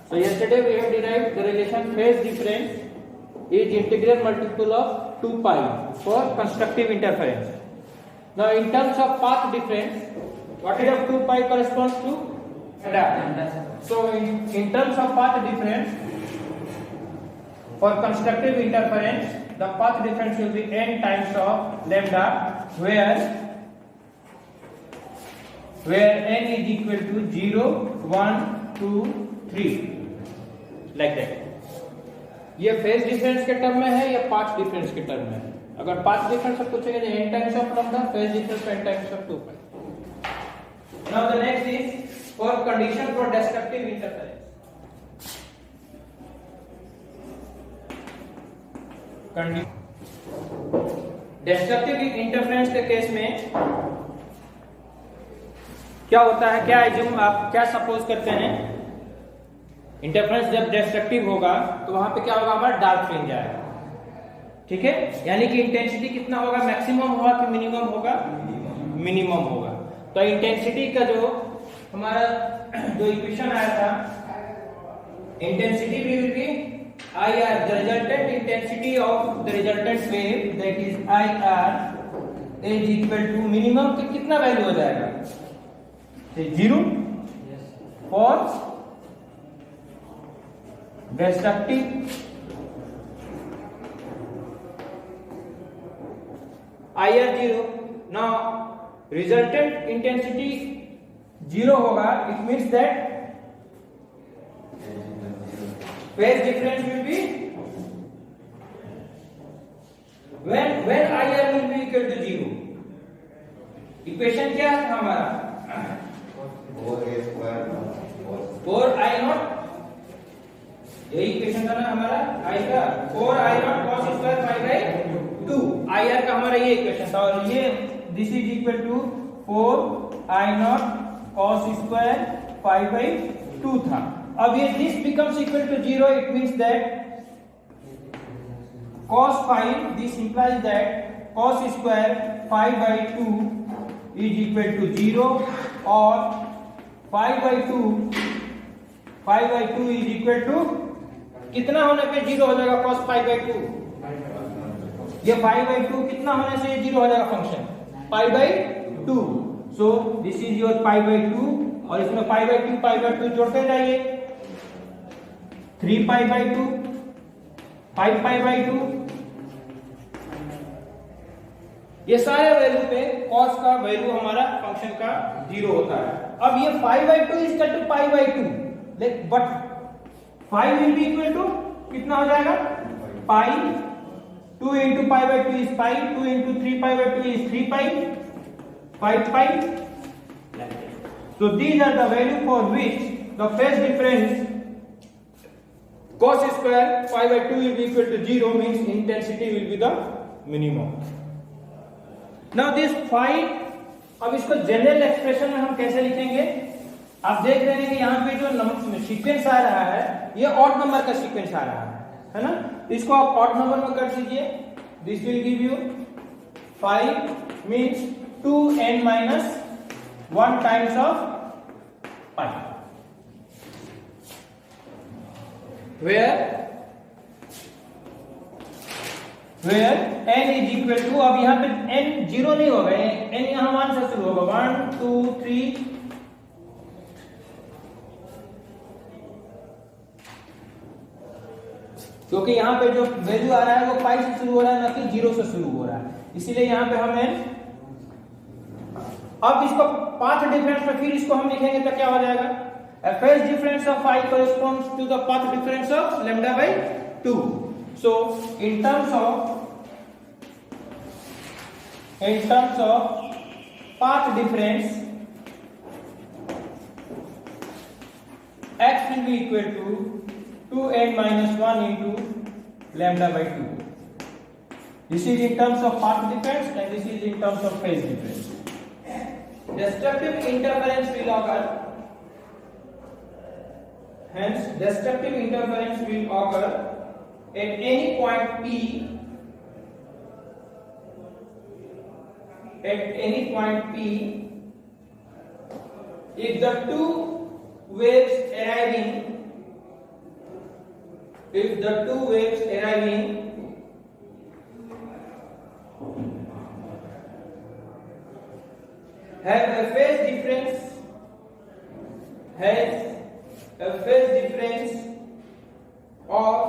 So yesterday we have derived the relation phase difference is integral multiple of 2 pi for constructive interference. Now in terms of path difference, what is of 2 pi corresponds to lambda. So in terms of path difference for constructive interference, the path difference will be n times of lambda, where n is equal to 0, 1, 2, 3 like that. ये phase difference के term में है या path difference के term में है? अगर path difference से पूछेंगे तो n times of lambda, phase difference n times of 2 pi. Now the next is for condition for destructive interference. Destructive interference के केस में क्या होता है, क्या एज्यूम आप क्या सपोज करते हैं? इंटरफेरेंस जब डिस्ट्रक्टिव होगा तो वहां पे क्या होगा, हमारा डार्क फ्रिंज आएगा. ठीक है, यानी कि इंटेंसिटी कितना होगा, मैक्सिमम होगा कि मिनिमम होगा? मिनिमम होगा. तो इंटेंसिटी का जो हमारा जो इक्वेशन आया था, intensity will be IR, the resultant intensity of the resultant wave, that is IR is equal to minimum के कितना वैल्यू हो जाएगा? 0 for destructive IR 0. Now resultant intensity 0 होगा, it means that phase difference will be when IR will be equal to 0. Equation क्या है हमारा? 4I0, यही equation था ना हमारा I का, 4I0 cos square pi by 2. IR का हमारा ये इक्वेशन था, और ये this is equal to 4I0 cos square pi by 2 था. अब ये this becomes equal to 0, it means that cos phi, this implies that cos square phi by 2 is equal to 0, और phi by 2 is equal to कितना होने पे 0 हो जाएगा? cos phi by 2. ये phi by 2 कितना होने से 0 हो जाएगा function? pi by 2. so this is your pi by 2, और इसमें pi by 2 जोड़ते जाइए. 3 pi by 2, 5 pi by 2, ये सारे वैल्यू पे cos का वैल्यू हमारा फंक्शन का 0 होता है. अब ये 5 by 2 is equal to pi by 2, but 5 will be equal to कितना हो जाएगा? pi. 2 into pi by 2 is pi, 2 into 3 pi by 2 is 3 pi, 5 pi. So these are the value for which the phase difference cos square pi by 2 will be equal to 0, means intensity will be the minimum. Now this phi, अब इसको general expression में हम कैसे लिखेंगे? आप देख रहे हैं कि यहाँ पे जो सीक्वेंस आ रहा है, ये ऑड नंबर का सीक्वेंस आ रहा है ना? इसको आप ऑड नंबर में कर दीजिए. This will give you 5 means 2n minus 1 times of pi, where n is equal to, अब यहाँ पे n 0 नहीं होगा, n यहाँ 1 से शुरू होगा. 1 2 3, क्योंकि यहाँ पे जो वैल्यू आ रहा है वो पाई से शुरू हो रहा है, ना कि 0 से शुरू हो रहा है, इसीलिए यहाँ पे हमें, अब इसको पाथ डिफरेंस में फिर इसको हम लिखेंगे तो क्या हो जाएगा? Phase difference of phi corresponds to the path difference of lambda by 2. So in terms of path difference, x will be equal to 2n minus 1 into lambda by 2. This is in terms of path difference, and this is in terms of phase difference. Destructive interference will occur. Hence, destructive interference will occur at any point P, if the two waves arriving if the two waves arriving have a phase difference of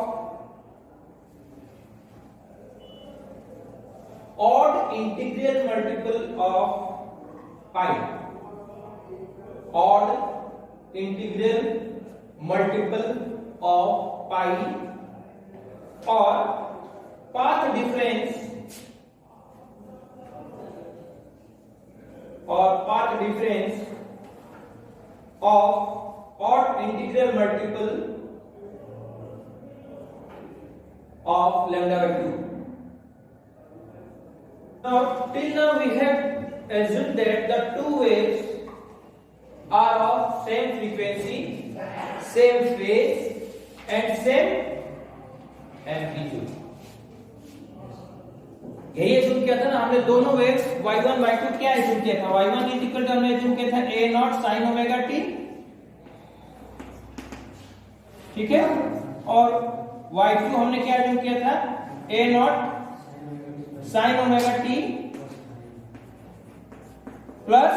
odd integral multiple of pi, odd integral multiple of pi, or path difference of odd integral multiple of lambda by 2. Now till now we have assumed that the two waves are of same frequency, same phase and same amplitude. यही assume किया था ना हमने, दोनों waves y1 y2 क्या assume किया था, y1 is equal to हमने एज्यूम किया था a not sin omega t, ठीक है, और y2 हमने क्या एज्यूम किया था a not sin omega t plus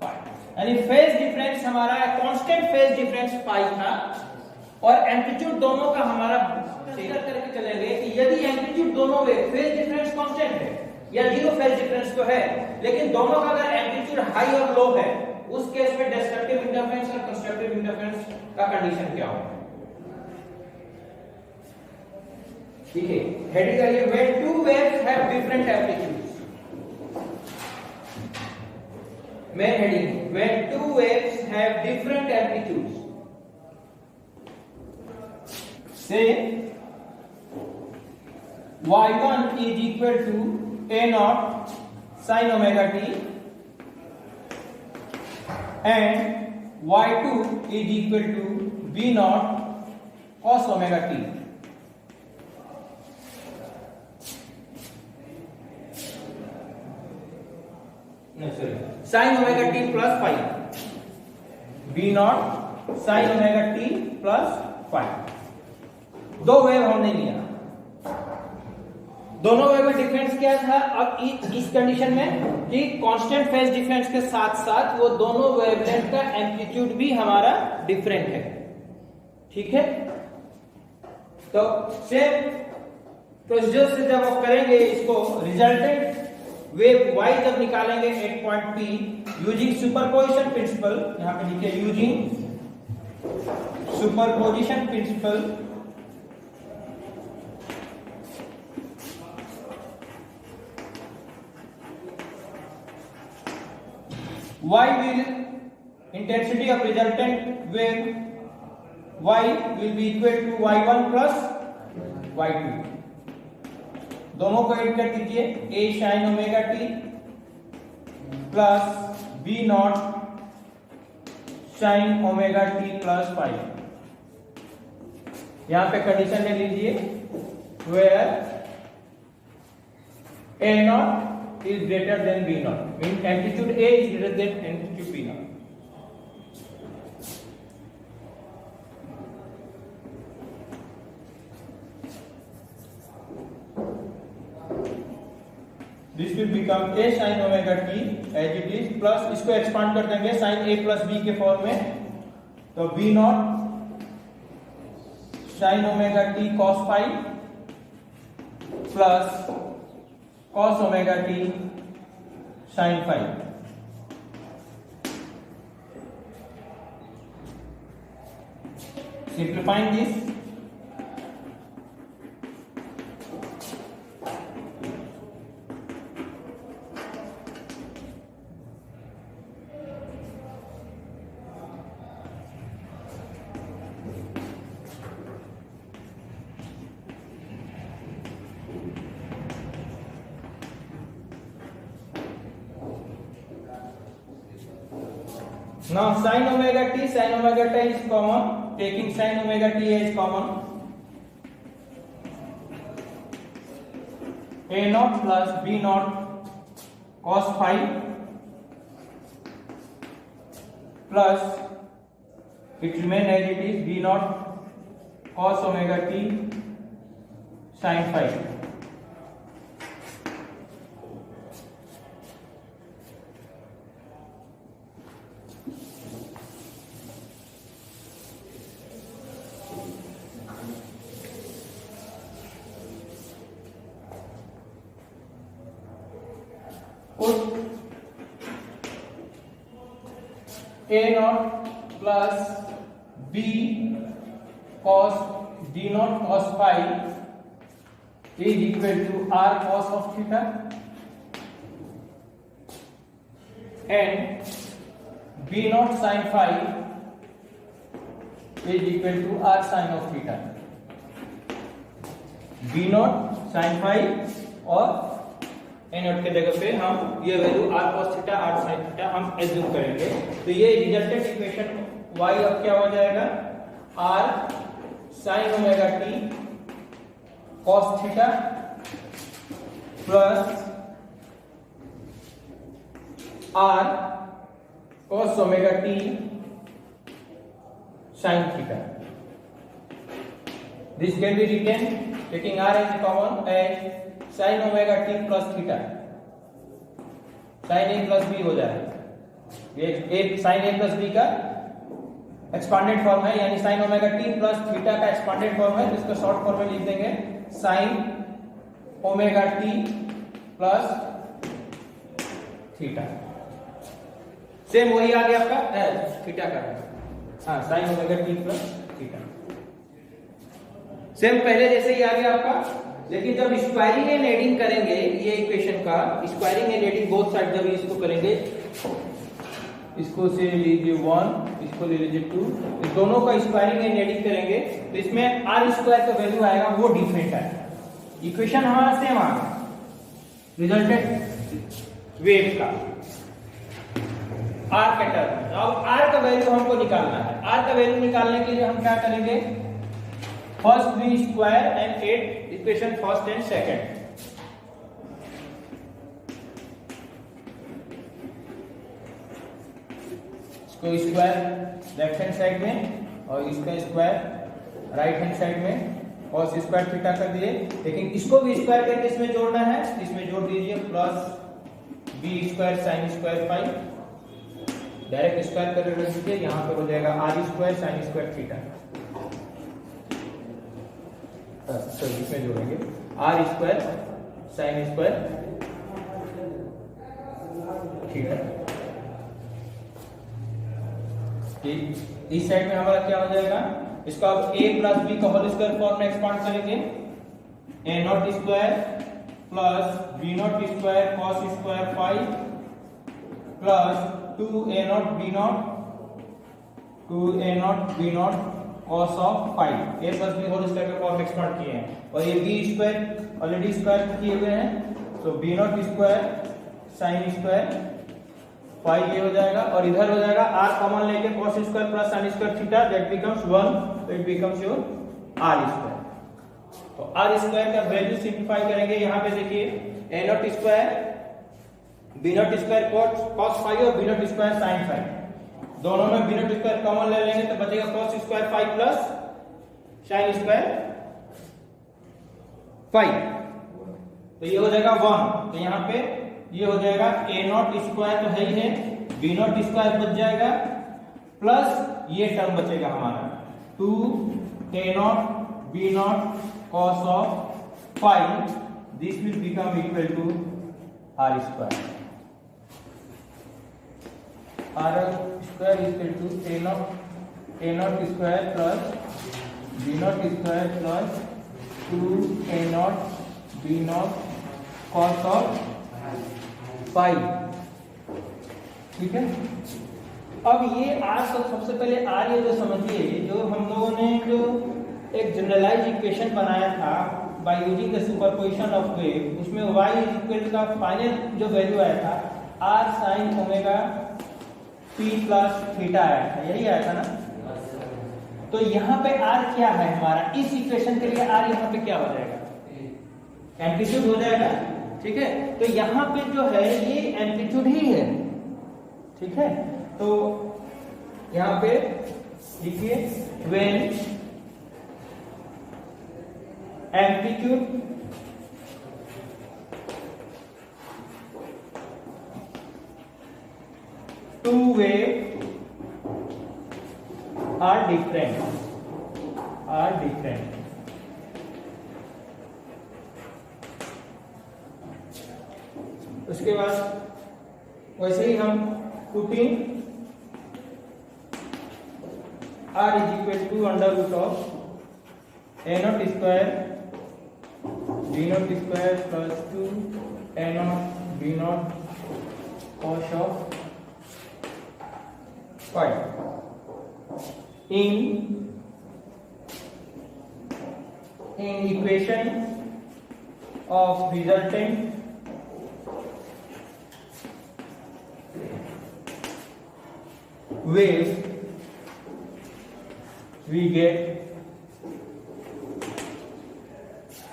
pi, यानी फेज डिफरेंस हमारा कांस्टेंट फेज डिफरेंस पाई था, और एम्पलीट्यूड दोनों का हमारा फिगर करके चलेंगे कि यदि एम्पलीट्यूड दोनों में फेज डिफरेंस कांस्टेंट है या जीरो फेज डिफरेंस तो है, लेकिन दोनों का अगर एम्पलीट्यूड हाई और लो है, उस केस में डिस्ट्रक्टिव इंटरफेरेंस और कंस्ट्रक्टिव इंटरफेरेंस का कंडीशन क्या होगा। ठीक है, हेडिंग आइए, when two waves have different amplitudes, main heading, when two waves have different amplitudes, say y1 is equal to a naught sin omega t and y2 is equal to b naught cos omega t. No, sorry, sin omega t plus phi, b naught sin omega t plus phi. दो wave हमने लिया, दोनों wave में difference क्या था, अब इस condition में कि कांस्टेंट फेज डिफरेंस के साथ साथ वो दोनों वेवलेंथ का एम्पलीट्यूड भी हमारा डिफरेंट है, ठीक है। तो सेम प्रोसीजर से जब आप करेंगे इसको, रिजल्टेंट वेव y जब निकालेंगे at point P using superposition principle, यहां पे लिखिए using superposition principle, y will intensity of resultant wave y will be equal to y1 plus y2, दोनों को ऐड कर दीजिए, a sin omega t plus b not sin omega t plus five. यहां पे condition ले लीजिए where a not is greater than b naught, means amplitude A is greater than amplitude b naught. This will become a sin omega t as it is, plus इसको expand कर देंगे sin a plus b के form में, तो b naught sin omega t cos phi plus cos omega t sin phi. Simplifying this, now sin omega t is common, taking sin omega t as common, a naught plus b naught cos phi plus it remain as it is b naught cos omega t sin phi। A naught plus B cos D naught cos phi is equal to R cos of theta and B naught sin phi is equal to R sin of theta। B naught sin phi और ए not के जगह पे हम ये value r cos theta r sin theta हम assume करेंगे। तो ये रिजल्टेंट इक्वेशन y अब क्या हो जाएगा, r sin omega t cos theta plus r cos omega t sin theta. This can be written taking r as common as sin omega t plus theta, sin a plus b हो जाएगा। ये एक sin a plus b का expanded form है, यानी sin omega t plus theta का expanded form है, जिसका शॉर्ट फॉर्म में लिख देंगे sin omega t plus theta. Same वही आ गया आपका थीटा का, हाँ sin omega t plus theta same पहले जैसे ही आ गया आपका। लेकिन जब स्क्वायरिंग एंड एडिंग करेंगे ये इक्वेशन का, squaring and adding both side जब इसको करेंगे, इसको से लीजिए 1, इसको ले लीजिए 2, इस दोनों का स्क्वायरिंग एंड एडिंग करेंगे तो इसमें आर स्क्वायर का वैल्यू आएगा वो डिफरेंट आएगा। इक्वेशन हमारा सेम आ गया रिजल्टेंट वेव का आर के टर्म में। अब आर का वैल्यू हमको निकालना है। आर का वैल्यू निकालने के लिए हम क्या करेंगे, first we square and add equation first and second. इसको स्क्वायर लेफ्ट हैंड साइड में और इसका स्क्वायर राइट हैंड साइड में cos स्क्वायर थीटा कर दिए। लेकिन इसको भी स्क्वायर करके इसमें जोड़ना है, इसमें जोड़ दीजिए plus b square sine square phi, direct square कर दीजिए, यहाँ पे हो जाएगा r square sine square theta. इसमें जोड़ेंगे r square sine square theta. इस साइड में हमारा क्या हो जाएगा, इसको अब a प्लस बी का होल स्क्वायर फॉर्म में एक्सपांड करेंगे, a not square plus b not square cos square phi plus 2a not b not cos of phi, a plus B whole square के फॉर्म में expand किए हैं। और ये b square already square किए हुए हैं, तो b not square sine square phi ये हो जाएगा और इधर हो जाएगा r कॉमन लेके cos square plus sin square theta, that becomes 1, तो it becomes your r square. तो r स्क्वायर का वैल्यू सिंपलीफाई करेंगे, यहाँ पे देखिए a not square b not square cos phi और b not square sin phi, दोनों में b नॉट स्क्वायर कॉमन ले लेंगे तो बचेगा cos square phi plus sin square phi, तो ये हो जाएगा 1। तो यहाँ पे ये हो जाएगा a नॉट स्क्वायर तो है ही है, b नॉट स्क्वायर बच जाएगा प्लस ये टर्म बचेगा हमारा 2 a not b not cos of phi, this will become equal to r square. r square equal to a not square plus b not square plus 2 a not b not cos of phi, ठीक है। अब ये are तो सबसे पहले are ये जो समझिए, जो हम लोगों ने जो एक जनरलाइज इक्वेशन बनाया था by using the superposition of wave, उसमें y इक्वल का फाइनल जो वैल्यू आया था r sin omega p plus theta आया था, यही आया था ना। तो यहाँ पे r क्या है हमारा, इस इक्वेशन के लिए r यहाँ पे क्या हो जाएगा, एम्पलीट्यूड हो जाएगा, ठीक है। तो यहाँ पे जो है ये एम्पलीट्यूड ही है, ठीक है। तो यहाँ पे लिखिए when amplitude two wave are different. उसके बाद वैसे ही हम putting r is equal to under root of a naught square b naught square plus 2 a naught b naught cos of phi in equation of resultant wave we get,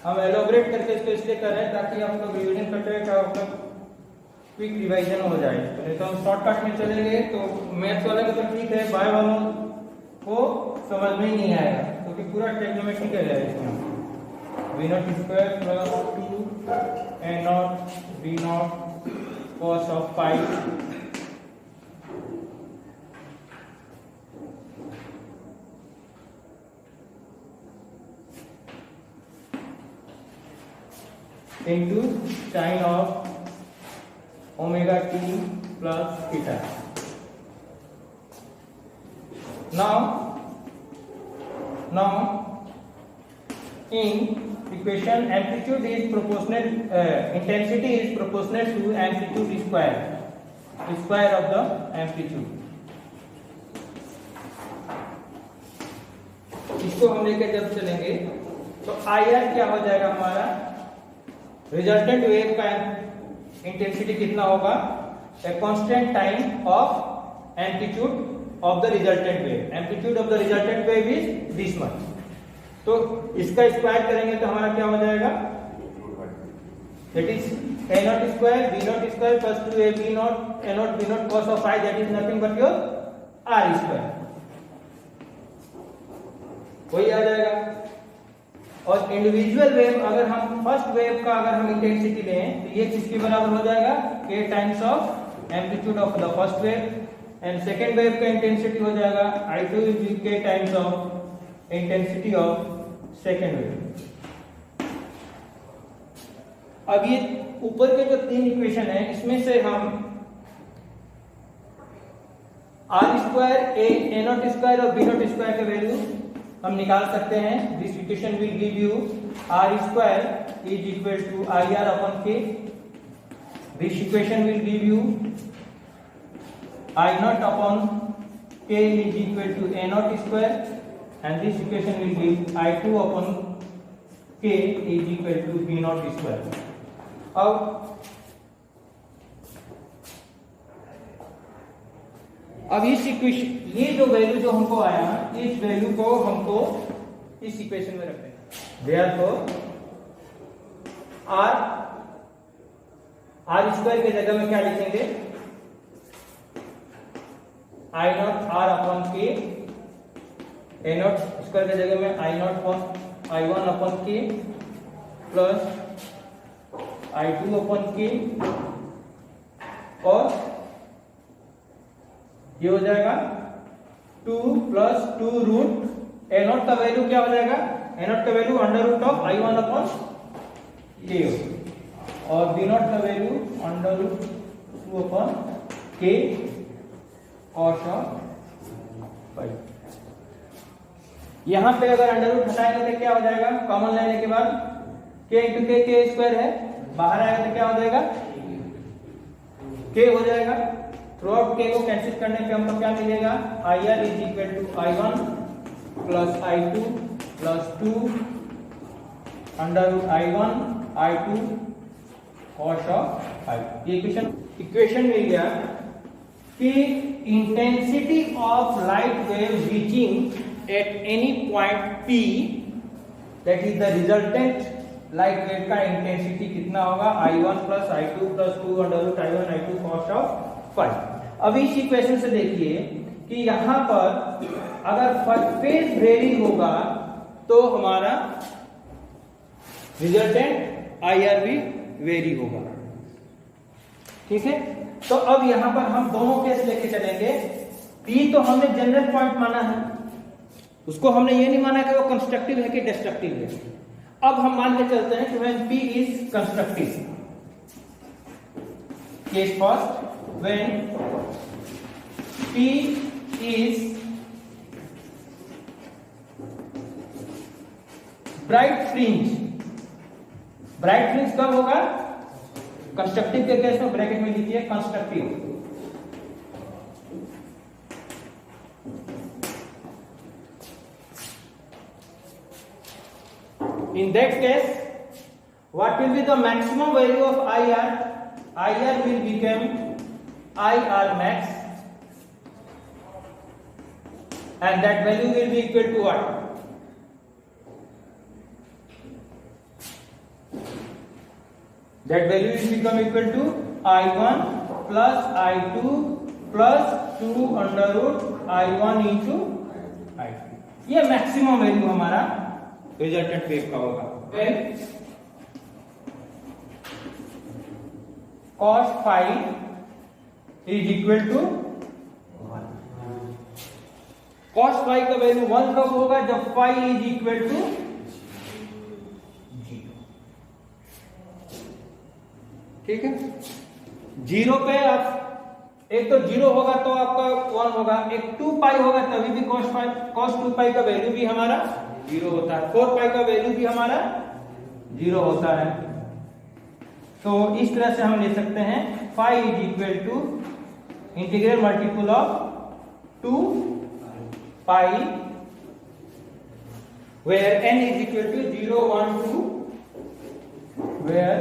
हम elaborate करके इसको इसलिए कर रहे हैं ताकि हम लोग रिवीजन करते हुए क्या होगा, क्विक रिवाइजन हो जाए। तो नहीं तो हम शॉर्टकट में चलेंगे तो मैथ्स वाले को तो ठीक है, बाय वालों को समझ में ही नहीं आएगा क्योंकि तो पूरा ट्रिग्नोमेट्री का है इसमें। v naught square plus 2 a naught b naught cos of phi into sin of omega t plus theta. Now in equation amplitude is proportional, intensity is proportional to amplitude square of the amplitude. इसको हम लेकर जब चलेंगे तो IR क्या हो जाएगा, हमारा रिजल्टेंट वेव का इंटेंसिटी कितना होगा, a constant time of amplitude of the resultant wave. Amplitude of the resultant wave is this much. तो इसका स्क्वायर करेंगे तो हमारा क्या हो जाएगा, that is a naught square b naught square plus 2ab naught a naught b naught cos of phi, that is nothing but your r square, वही आ जाएगा। और इंडिविजुअल वेव, अगर हम फर्स्ट वेव का अगर हम इंटेंसिटी लें तो ये किसके बराबर हो जाएगा, k times of amplitude of the first wave, and second wave का इंटेंसिटी हो जाएगा I2 is k times of intensity of second wave. अब ये ऊपर के जो तीन इक्वेशन है इसमें से हम r square a not square और b नॉट स्क्वायर का वैल्यू हम निकाल सकते हैं। This equation will give you r square is equal to IR अपॉन k। This equation will give you I naught upon k is equal to a not square, and this equation will give I2 upon k is equal to b not square. अब इस equation, ये जो value जो हमको आया, इस value को हमको इस इक्वेशन में रखते हैं। देयरफॉर r स्क्वायर की जगह में क्या लिखेंगे, I naught r upon k, a not square की जगह में I1 upon k plus I2 upon k, और ये हो जाएगा 2 प्लस 2 रूट ए नॉट का वैल्यू क्या हो जाएगा, ए नॉट का value under root of I1 upon k, और b नॉट का value under root 2 upon k cos of phi। यहां पे अगर अंडर रूट हटाएंगे तो क्या हो जाएगा, कॉमन लेने के बाद k इंटू k स्क्वायर है, बाहर आएगा तो क्या हो जाएगा, k हो जाएगा। थ्रू आउट k को कैंसिल करने पे हमको क्या मिलेगा, IR is equal to I1 plus I2 plus 2 under root I1 I2 cos of phi। ये इक्वेशन मिल गया कि intensity of light wave reaching at any point P, that is the resultant light wave का intensity कितना होगा, I1 plus I2 plus 2 under root I1 I2 cos of phi। अब इस equation से देखिए कि यहां पर अगर फेज वेरी होगा तो हमारा रिजल्टेंट IR भी वेरी होगा। ठीक है, तो अब यहां पर हम दोनों केस लेके चलेंगे। P तो हमने जनरल पॉइंट माना है, उसको हमने ये नहीं माना कि वो कंस्ट्रक्टिव है कि डिस्ट्रक्टिव है। अब हम मान के चलते हैं कि when P is constructive, case first, when P is bright fringe. Bright fringe कब होगा? कंस्ट्रक्टिव के केस में ब्रैकेट में लिखिए constructive. In that case, what will be the maximum value of IR? IR will become IR max, and that value will be equal to what? That value will become equal to I1 plus I2 plus 2 under root I1 into I2. ये maximum value हमारा resultant wave का होगा। cos phi is equal to 1। cos phi का value 1 कब होगा? जब phi is equal to 0। ठीक है, 0 पे आप एक तो 0 होगा तो आपका 1 होगा, एक 2 पाई होगा तभी भी cos 2 पाई का वैल्यू भी हमारा 0 होता है, 4 पाई का वैल्यू भी हमारा 0 होता है। तो इस तरह से हम ले सकते हैं phi is equal to integral multiple of 2 pi where n is equal to 0 1 2, where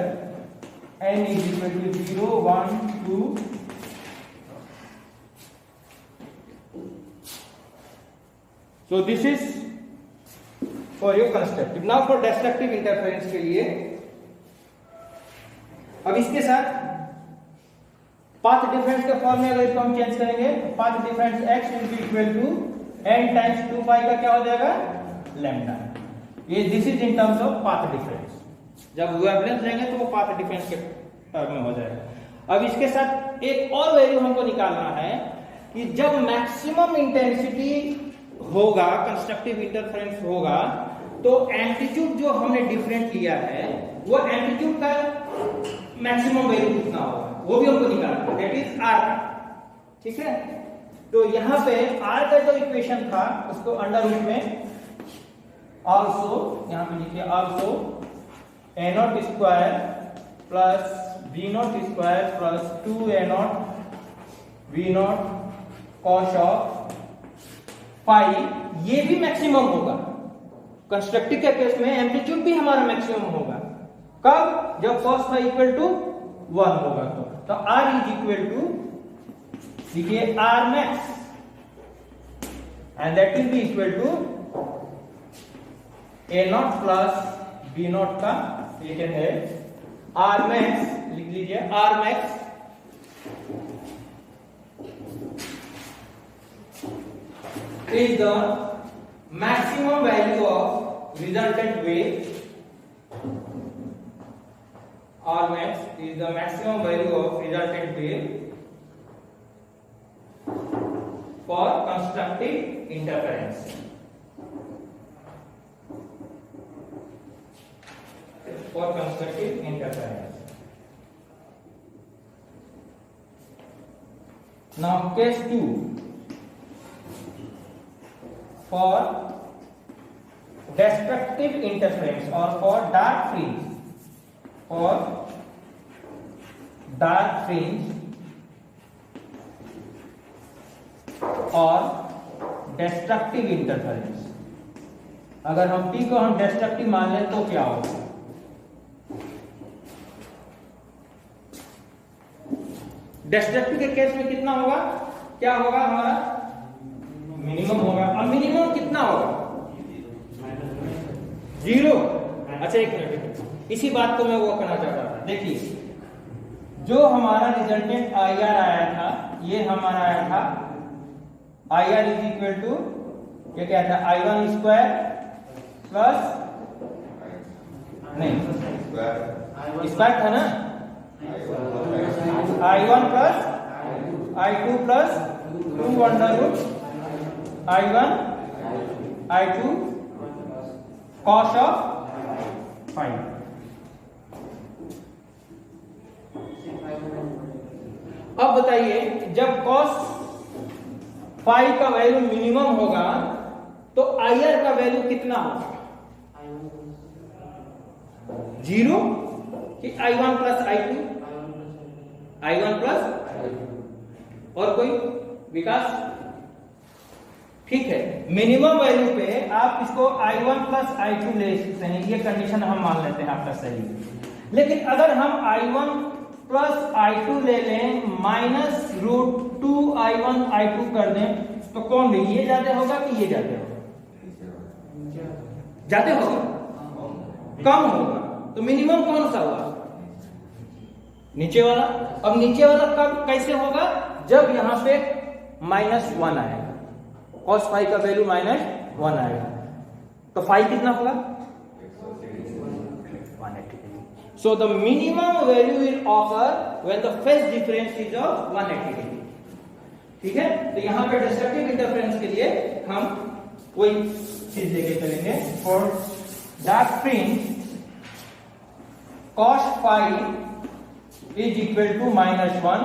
n is equal to 0 1 2, so this is for your constructive। now for destructive interference के लिए अब इसके साथ पाथ डिफरेंस के फॉर्मूले अगर इसको हम चेंज करेंगे, path difference x will be equal to n times 2 pi का क्या हो जाएगा? लैम्डा। ये this is in terms of path difference. जब वेवलेंथ लेंगे तो वो पाथ डिफरेंस के टर्म में हो जाएगा। अब इसके साथ एक और वैल्यू हमको निकालना है कि जब मैक्सिमम इंटेंसिटी होगा, कंस्ट्रक्टिव इंटरफेरेंस होगा, तो एम्पलीट्यूड जो हमने डिफरेंट लिया है वो एम्पलीट्यूड का मैक्सिमम वैल्यू कितना होगा वो भी हमको निकालना है, दैट इज r। ठीक है, तो यहां पे r का जो इक्वेशन था उसको अंडर रूट में आल्सो, यहां पे लिखिए also a0 square plus b0 square plus 2a0 v0 cos of pi, ये भी मैक्सिमम होगा। कंस्ट्रक्टिव के केस में एम्पलीट्यूड भी हमारा मैक्सिमम होगा। कब? जब cos phi इक्वल टू 1 होगा। तो r इज इक्वल टू, देखिए r max, and that will be equal to a0 plus b0 का सेकंड है r मैक्स, लिख लीजिए r max is the maximum value of resultant wave, R max is the maximum value of resultant wave for constructive interference। For constructive interference। Now case 2, for destructive interference or for dark fringe और destructive interference। अगर हम P को हम destructive मान लें तो क्या होगा? destructive के केस में कितना होगा? क्या होगा? हमारा मिनिमम होगा। अब मिनिमम कितना होगा? 0। अच्छा एक मिनट, इसी बात को मैं वो करना चाहता था। देखिए जो हमारा रिजल्टेंट IR आया था, ये हमारा आया था IR इज इक्वल टू, ये क्या था? I1 स्क्वायर प्लस नहीं, स्क्वायर था ना, I1 plus I2 plus 2 under root I1 I2 cos of phi. अब बताइए, जब कॉस फाइव का वैल्यू मिनिमम होगा तो IR का वैल्यू कितना होगा? 0 कि I1 plus I2? I1 plus, और कोई विकास? ठीक है, मिनिमम वैल्यू पे आप इसको I1 प्लस I2 ले सकते हैं, ये कंडीशन हम मान लेते हैं आपका सही। लेकिन अगर हम I1 प्लस I2 ले लें माइनस रूट 2 I1 I2 कर दें तो कौन ले, ये ज्यादा होगा कि ये ज्यादा होगा? ज्यादा होगा, कम होगा। तो मिनिमम कौन सा हुआ? नीचे वाला। अब नीचे वाला कब कैसे होगा? जब यहां पे -1 आएगा, cos फाइव का वैल्यू -1 आएगा, तो फाइव कितना होगा? 180। So the minimum value will occur when the phase difference is of 180 degree। ठीक है, तो यहां पे डिस्ट्रक्टिव इंटरफेरेंस के लिए हम कोई चीज लेके चलेंगे। For doctrine cos phi is equal to -1,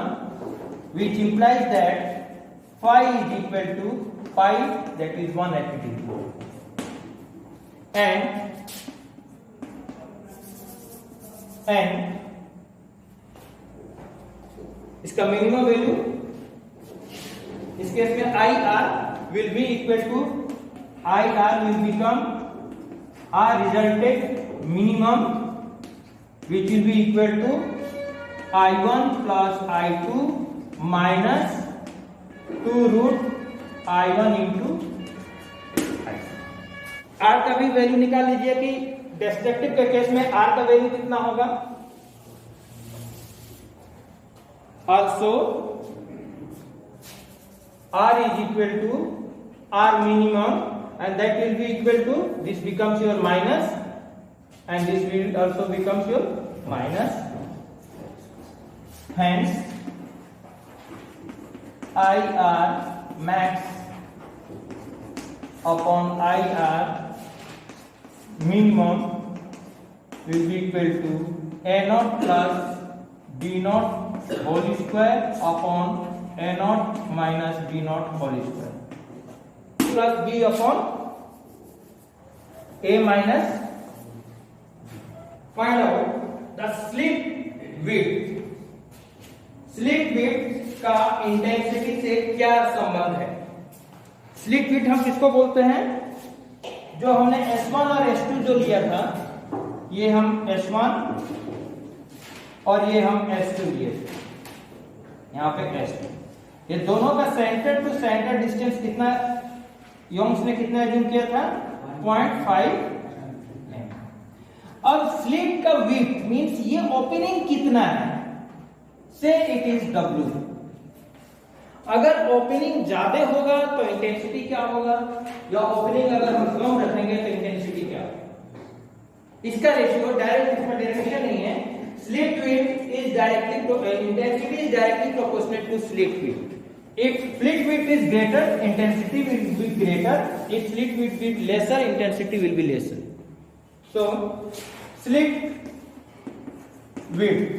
which implies that phi is equal to pi, that is 180 degree, and इसका मिनिमम वैल्यू इस केस में IR will be equal to IR will become R resultant minimum, which will be equal to I1 plus I2 minus 2 root I1 into I2। R का भी value निकाल लीजिए कि destructive के case में R का वैल्यू कितना होगा। Also R is equal to R minimum, and that will be equal to, this becomes your minus and this will also becomes your minus, hence IR max upon IR minimum will be equal to A0 plus B0 whole square upon A0 minus B0 whole square plus B upon A minus। Find out the slit width। Slit width का intensity से क्या संबंध है? Slit width हम किसको बोलते हैं? जो हमने S1 और S2 जो लिया था, ये हम S1 और ये हम S2 लिए थे, यहाँ पे S2, ये दोनों का सेंटर टू सेंटर डिस्टेंस कितना योंग्स ने कितना एज्यूम किया था? 0.5। अब स्लिट का विड्थ मींस ये ओपनिंग कितना है, से इट इज W। अगर ओपनिंग ज्यादा होगा तो इंटेंसिटी क्या होगा, या ओपनिंग अगर हम कम रखेंगे तो इंटेंसिटी क्या होगा? इसका रेशियो डायरेक्ट, इसमें डेरिवेशन नहीं है। Slit width is directly, intensity is directly proportional to slit width. If slit width is greater, intensity will be greater. If slit width is lesser, intensity will be lesser. So, slit width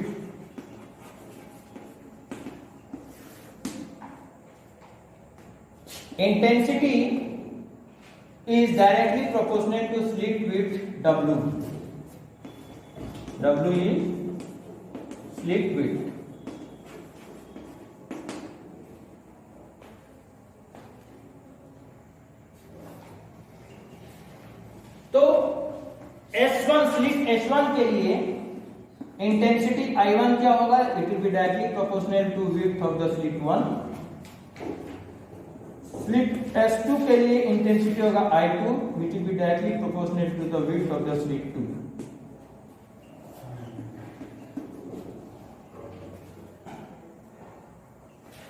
intensity is directly proportional to slit width W. W is slit width. तो S1 slit S1 के लिए intensity I1 क्या होगा? It will be directly proportional to width of the slit 1। Slit S2 के लिए intensity होगा I2, which will be directly proportional to the width of the slit 2।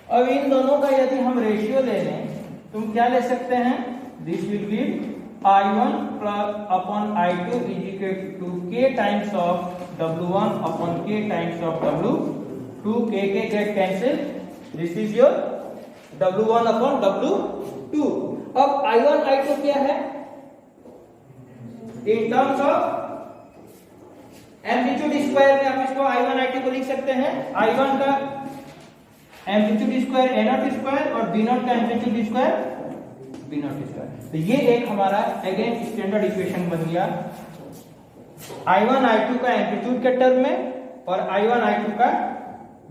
अब इन दोनों का यदि हम रेशियो ले लें तो हम क्या ले सकते हैं? This will be I1 plus upon I2 is equal to K times of W1 upon K times of W2. K get cancelled. This is your W1 upon W2. अब I1 I2 क्या है? In terms of amplitude square में आप इसको I1 I2 को लिख सकते हैं. I1 का एम्पलीट्यूड स्क्वायर A0 स्क्वायर और B0 का एम्पलीट्यूड स्क्वायर B0 स्क्वायर. तो ये एक हमारा अगेन स्टैंडर्ड इक्वेशन बन गया I1 I2 का एम्पलीट्यूड के टर्म में और I1 I2 का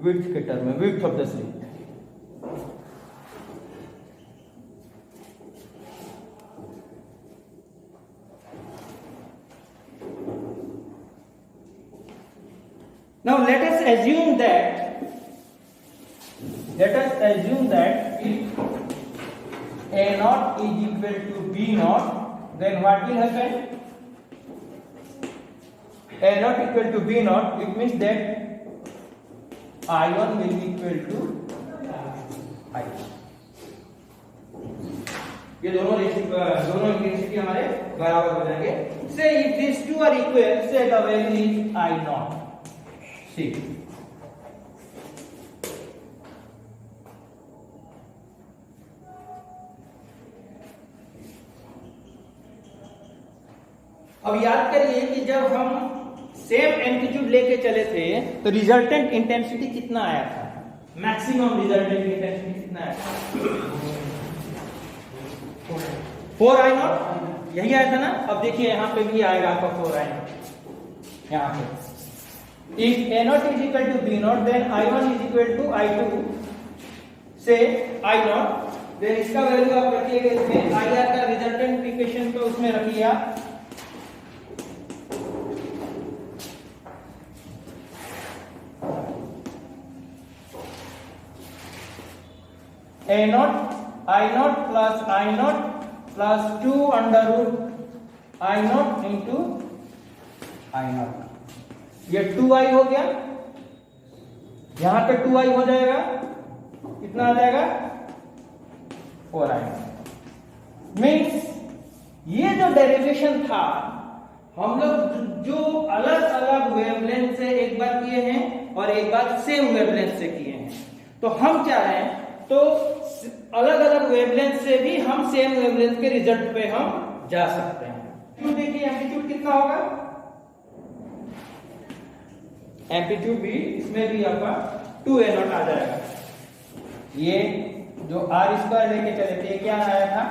विड्थ के टर्म में, width of the slit. Now let us assume that if A0 is equal to B0, then what will happen? A0 equal to B0, it means that I1 will be equal to I2. ये दोनों intensity हमारे बराबर हो जाएंगे. Say if these two are equal, say the value is I0. See. अब याद करिए कि जब हम सेम एम्पलीट्यूड लेके चले थे तो रिजल्टेंट इंटेंसिटी कितना आया था? मैक्सिमम रिजल्टेंट इंटेंसिटी कितना आया था? 4I0 यही आया था ना. अब देखिए यहां पे भी आएगा आपका 4I0. यहां पे if A0 is equal to B0, then I1 is equal to I2, say I0, then इसका वैल्यू आप रखिएगा इसमें IR का रिजल्टेंट इक्वेशन को उसमें रखिए आप. A0 I0 plus I0 plus 2 under root I0 into I0. ये 2I हो गया. यहां पे 2I हो जाएगा. कितना आ जाएगा? 4I. मीन्स ये जो डेरिवेशन था हम लोग जो अलग अलग वेवलेंथ से एक बार किए हैं और एक बार सेम वेवलेंथ से किए हैं. तो हम क्या है तो अलग अलग वेवलेंथ से भी हम सेम वेवलेंथ के रिजल्ट पे हम जा सकते हैं. तो देखिए एम्पलीट्यूड कितना होगा? एम्पलीट्यूड भी इसमें भी आपका 2A0 आ जाएगा. ये जो R स्क्वायर लेके चले थे क्या आया था?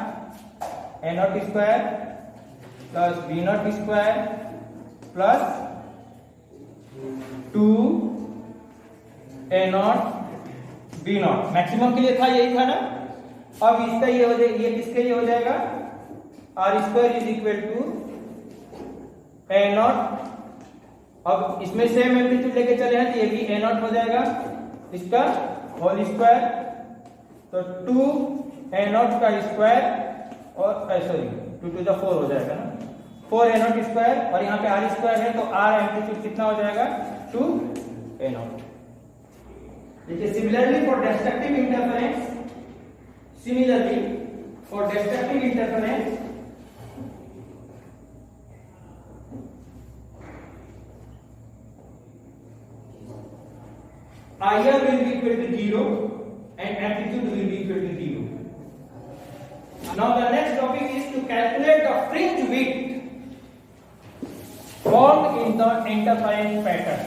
A0 square plus B0 square plus 2A0 B0 maximum के लिए था, यही था ना. अब इसका ये हो जाएगा, ये किसके लिए हो जाएगा? R square is equal to A0. अब इसमें सेम एम्पलीट्यूड लेके चले हैं तो ये भी A0 हो जाएगा इसका होल स्क्वायर. तो 2A0 का स्क्वायर और सॉरी 2 to the 4 हो जाएगा ना. 4A0 स्क्वायर और यहाँ पे R स्क्वायर है तो R एम्पलीट्यूड कितना हो जाएगा? 2A0. देखिए similarly for destructive interference IR will be equal to 0 and amplitude will be equal to 0. Now the next topic is to calculate the fringe width formed in the interference pattern.